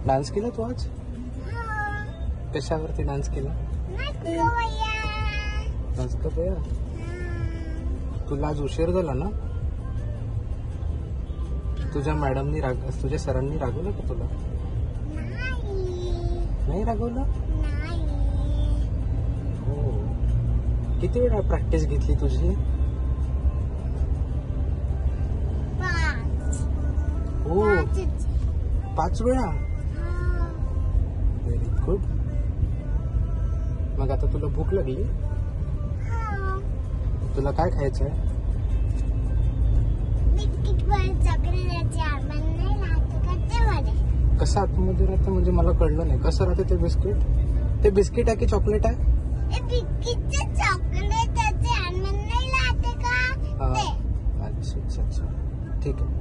Dance केला तू आज? कशावरती dance केला? नाच का बया? तुला आज उशीर झाला ना? तुझ्या मॅडमनी तुझ्या सरांनी रागवलं का तुला? नाही रागवलं? हो. किती वेळा प्रॅक्टिस घेतली तुझी? हो, 5 वेळा. Very good. मग आता तुला भूक लागली? तुला काय खायचं आहे? कसं आतमध्ये राहतं म्हणजे मला कळलं नाही. कसं राहते ते बिस्किट? ते बिस्किट आहे की चॉकलेट आहे? अच्छा अच्छा अच्छा, ठीक आहे.